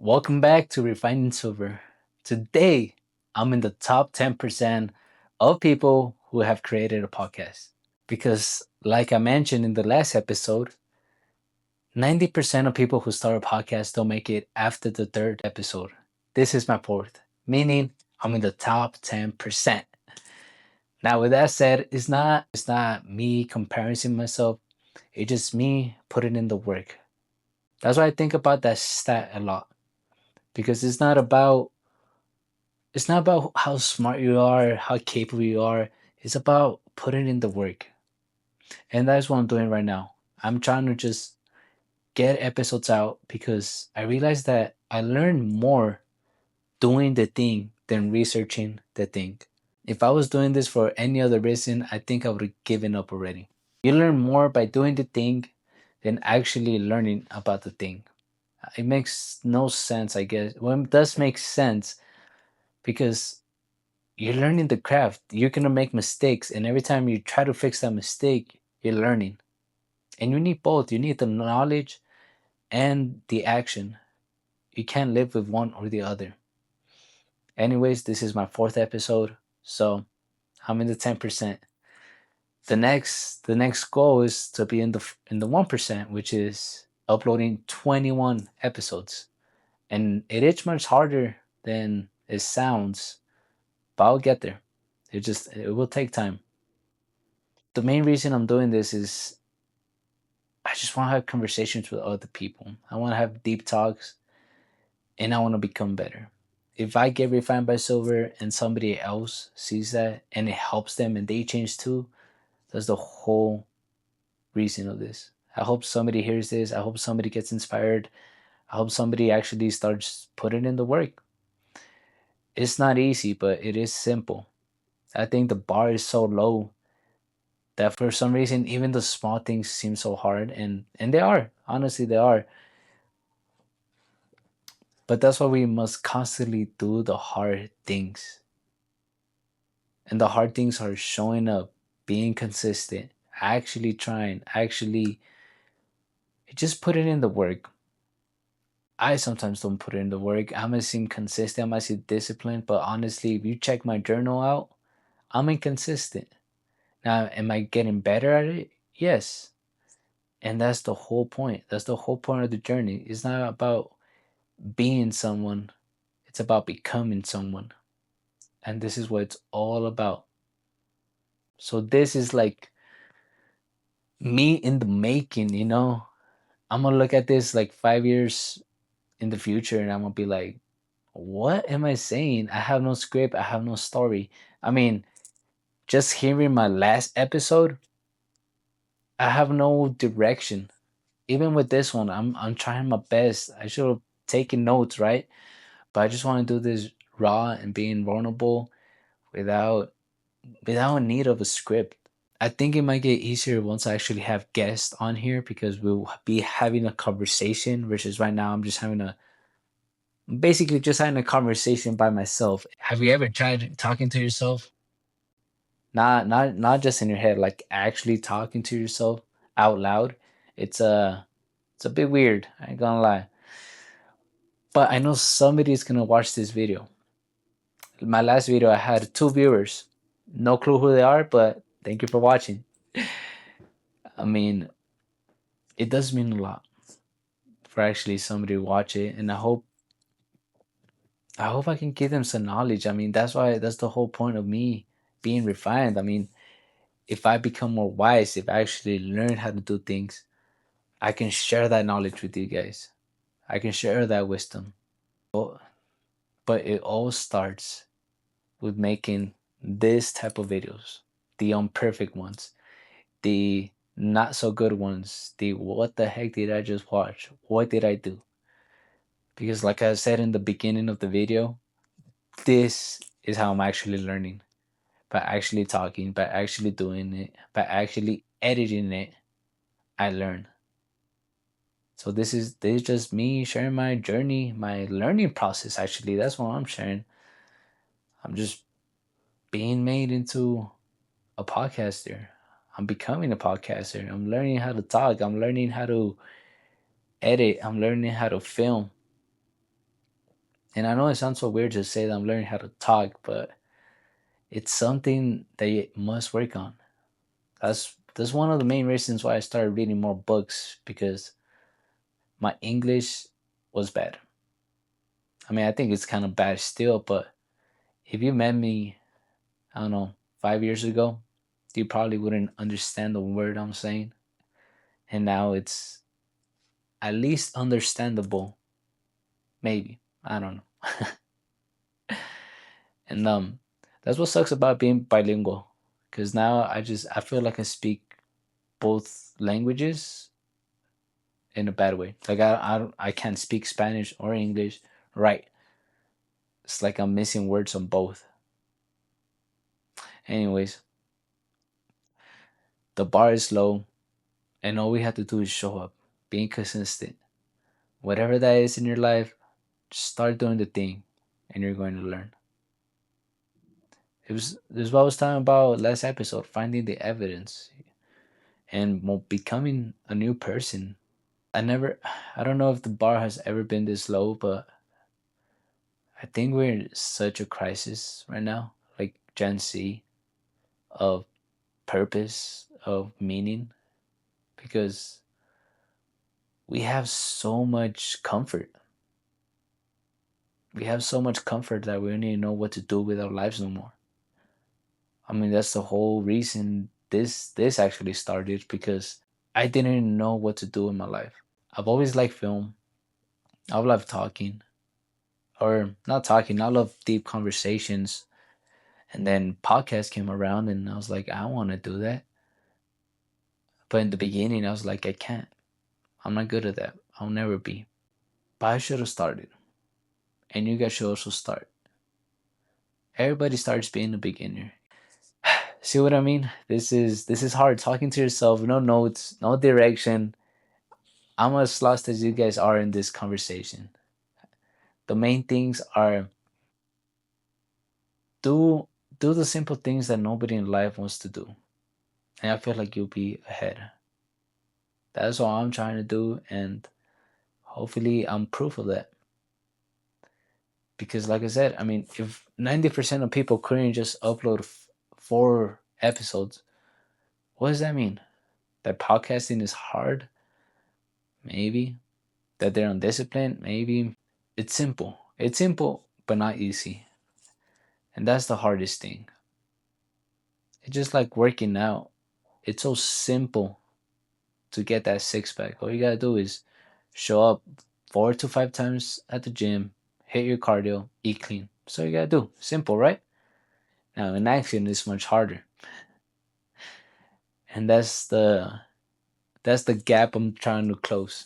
Welcome back to Refining Silver. Today, I'm in the top 10% of people who have created a podcast. Because, like I mentioned in the last episode, 90% of people who start a podcast don't make it after the third episode. This is my fourth, meaning I'm in the top 10%. Now, with that said, it's not me comparing myself, it's just me putting in the work. That's why I think about that stat a lot. Because it's not about how smart you are, how capable you are. It's about putting in the work. And that's what I'm doing right now. I'm trying to just get episodes out because I realized that I learn more doing the thing than researching the thing. If I was doing this for any other reason, I think I would have given up already. You learn more by doing the thing than actually learning about the thing. It makes no sense, I guess. Well, it does make sense because you're learning the craft. You're gonna make mistakes, and every time you try to fix that mistake, you're learning. And you need both. You need the knowledge and the action. You can't live with one or the other. Anyways, this is my fourth episode, so I'm in the 10%. The next goal is to be in the 1%, which is uploading 21 episodes. And it is much harder than it sounds, but I'll get there. It will take time. The main reason I'm doing this is I just want to have conversations with other people. I want to have deep talks and I want to become better. If I get refined by silver and somebody else sees that and it helps them and they change too, that's the whole reason of this. I hope somebody hears this. I hope somebody gets inspired. I hope somebody actually starts putting in the work. It's not easy, but it is simple. I think the bar is so low that for some reason even the small things seem so hard, and they are. Honestly, they are. But that's why we must constantly do the hard things. And the hard things are showing up, being consistent, actually trying, actually just put it in the work. I sometimes don't put in the work. I might seem consistent, I might seem disciplined, but honestly, if you check my journal out, I'm inconsistent. Now, am I getting better at it? Yes. And that's the whole point. That's the whole point of the journey. It's not about being someone, it's about becoming someone. And this is what it's all about. So this is like me in the making. I'm gonna look at this like 5 years in the future and I'm gonna be like, what am I saying? I have no script, I have no story. I mean, just hearing my last episode, I have no direction. Even with this one, I'm trying my best. I should have taken notes, right? But I just want to do this raw and being vulnerable without without need of a script. I think it might get easier once I actually have guests on here because we'll be having a conversation versus right now I'm just having a basically just having a conversation by myself. Have you ever tried talking to yourself? Not just in your head, like actually talking to yourself out loud. It's a bit weird, I ain't gonna lie. But I know somebody's gonna watch this video. My last video I had 2 viewers. No clue who they are, but thank you for watching. I mean, it does mean a lot for actually somebody to watch it, and I hope I can give them some knowledge. I mean, that's the whole point of me being refined. I mean, if I become more wise, if I actually learn how to do things, I can share that knowledge with you guys. I can share that wisdom. But, but it all starts with making this type of videos, the imperfect ones, the not so good ones, the what the heck did I just watch? What did I do? Because, like I said in the beginning of the video, this is how I'm actually learning by actually talking, by actually doing it, by actually editing it. I learn. So this is just me sharing my journey, my learning process. Actually, that's what I'm sharing. I'm just being made into a podcaster. I'm becoming a podcaster. I'm learning how to talk. I'm learning how to edit. I'm learning how to film. And I know it sounds so weird to say that I'm learning how to talk, but it's something that you must work on. That's one of the main reasons why I started reading more books, because my English was bad. I mean, I think it's kind of bad still, but if you met me, I don't know, 5 years ago, you probably wouldn't understand the word I'm saying. And now it's at least understandable, maybe. I don't know. And that's what sucks about being bilingual, because now I feel like I speak both languages in a bad way. Like I can't speak Spanish or English right. It's like I'm missing words on both. Anyways, the bar is low, and all we have to do is show up, being consistent. Whatever that is in your life, just start doing the thing, and you're going to learn. It was this is what I was talking about last episode, finding the evidence and becoming a new person. I don't know if the bar has ever been this low, but I think we're in such a crisis right now, like Gen Z, of purpose, of meaning, because we have so much comfort. We have so much comfort that we don't even know what to do with our lives no more. I mean, that's the whole reason this actually started, because I didn't even know what to do in my life. I've always liked film. I love talking, or not talking. I love deep conversations. And then podcast came around, and I was like, I want to do that. But in the beginning, I was like, I can't. I'm not good at that. I'll never be. But I should have started. And you guys should also start. Everybody starts being a beginner. See what I mean? This is hard. Talking to yourself, no notes, no direction. I'm as lost as you guys are in this conversation. The main things are, do do the simple things that nobody in life wants to do. And I feel like you'll be ahead. That's all I'm trying to do, and hopefully I'm proof of that. Because like I said, I mean, if 90% of people couldn't just upload 4 episodes, what does that mean? That podcasting is hard? Maybe. That they're undisciplined? Maybe. It's simple. It's simple, but not easy. And that's the hardest thing. It's just like working out. It's so simple to get that six pack. All you gotta do is show up 4 to 5 times at the gym, hit your cardio, eat clean. So you gotta do. Simple, right? Now in action it's much harder. And that's the gap I'm trying to close,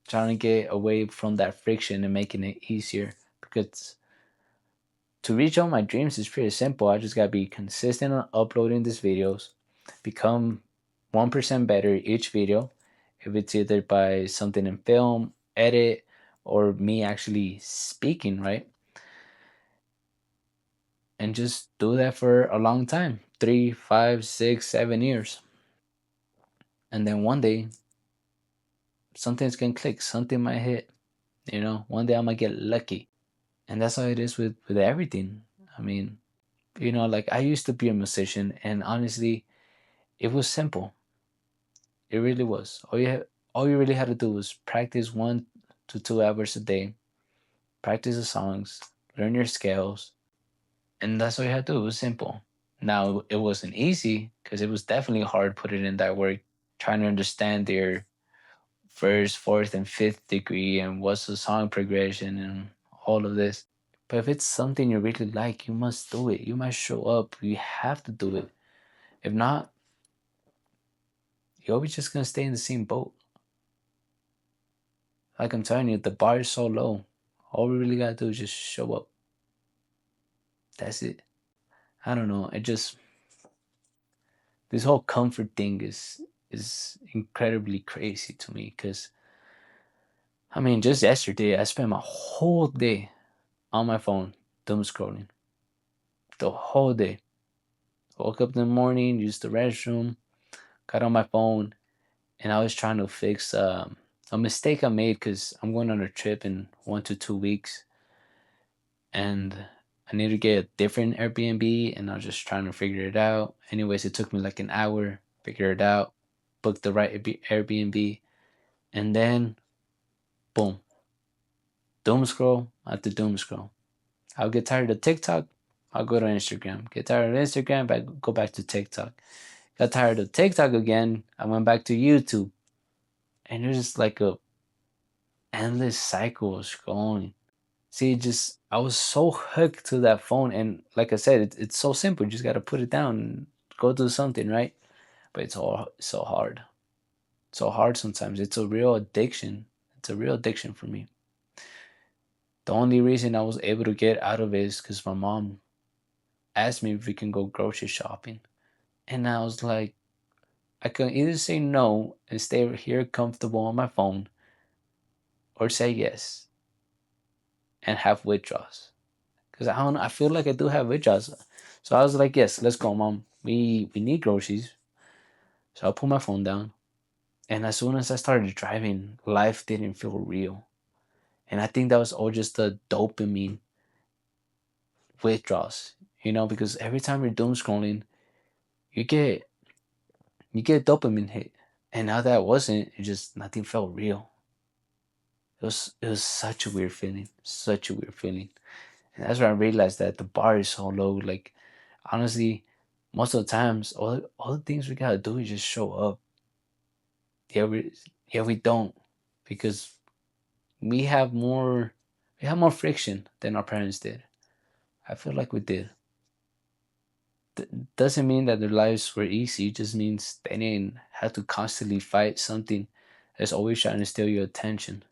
trying to get away from that friction and making it easier, because to reach all my dreams is pretty simple. I just gotta be consistent on uploading these videos, become 1% better each video. If it's either by something in film, edit, or me actually speaking, right? And just do that for a long time, 3, 5, 6, 7 years. And then one day something's gonna click, something might hit, one day I might get lucky. And that's how it is with everything. I mean, like I used to be a musician, and honestly, it was simple. It really was. All you really had to do was practice 1 to 2 hours a day, practice the songs, learn your scales, and that's all you had to do. It was simple. Now it wasn't easy, because it was definitely hard putting in that work, trying to understand their first, fourth, and fifth degree, and what's the song progression, and all of this. But if it's something you really like, you must do it. You must show up. You have to do it. If not, you're always just gonna stay in the same boat. Like I'm telling you, the bar is so low. All we really gotta do is just show up. That's it. I don't know. It just this whole comfort thing is incredibly crazy to me, because I mean, just yesterday I spent my whole day on my phone doom scrolling. The whole day. Woke up in the morning, used the restroom, got on my phone, and I was trying to fix a mistake I made because I'm going on a trip in 1 to 2 weeks, and I need to get a different Airbnb, and I was just trying to figure it out. Anyways, it took me like an hour, figure it out, book the right Airbnb, and then boom, doom scroll after doom scroll. I'll get tired of TikTok, I'll go to Instagram. Get tired of Instagram, go back to TikTok. Got tired of TikTok again, I went back to YouTube. And it was just like a endless cycle of scrolling. See, just I was so hooked to that phone, and like I said, it's so simple. You just gotta put it down and go do something, right? But it's all so hard, so hard sometimes. It's a real addiction. It's a real addiction for me. The only reason I was able to get out of it is because my mom asked me if we can go grocery shopping, and I was like, I can either say no and stay here comfortable on my phone, or say yes and have withdrawals. Because I don't know, I feel like I do have withdrawals. So I was like, yes, let's go, mom. We need groceries. So I put my phone down. And as soon as I started driving, life didn't feel real. And I think that was all just the dopamine withdrawals. Because every time you're doom scrolling, you get a dopamine hit. And now that wasn't, it just nothing felt real. It was such a weird feeling. Such a weird feeling. And that's when I realized that the bar is so low. Like, honestly, most of the times, all the things we gotta do is just show up. Yeah, we don't, because we have more friction than our parents did. I feel like we did. Doesn't mean that their lives were easy. It just means they didn't have to constantly fight something that's always trying to steal your attention.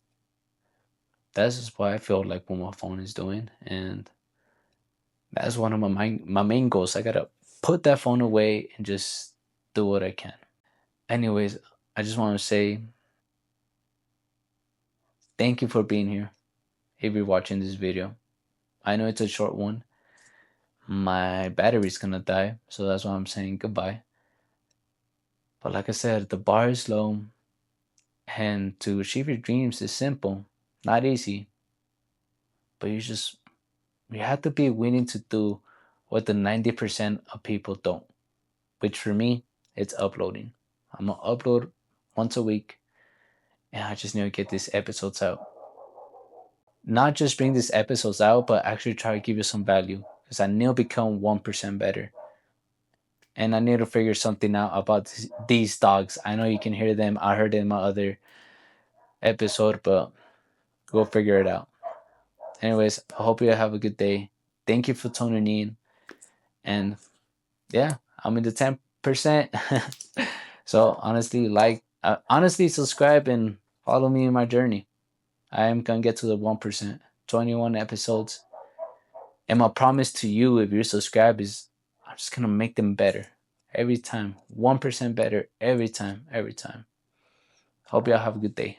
That's just what I feel like what my phone is doing, and that's one of my main goals. I gotta put that phone away and just do what I can. Anyways, I just want to say thank you for being here. If you're watching this video, I know it's a short one. My battery's gonna die, so that's why I'm saying goodbye. But like I said, the bar is low, and to achieve your dreams is simple, not easy, but you have to be willing to do what the 90% of people don't, which for me, it's uploading. I'm gonna upload once a week, and I just need to get these episodes out. Not just bring these episodes out, but actually try to give you some value, because I need to become 1% better. And I need to figure something out about these dogs. I know you can hear them. I heard it in my other episode, but we'll figure it out. Anyways, I hope you have a good day. Thank you for tuning in. And yeah, I'm in the 10%. So honestly, subscribe and follow me in my journey. I am going to get to the 1%, 21 episodes. And my promise to you, if you're subscribed, is I'm just going to make them better every time. 1% better every time, every time. Hope y'all have a good day.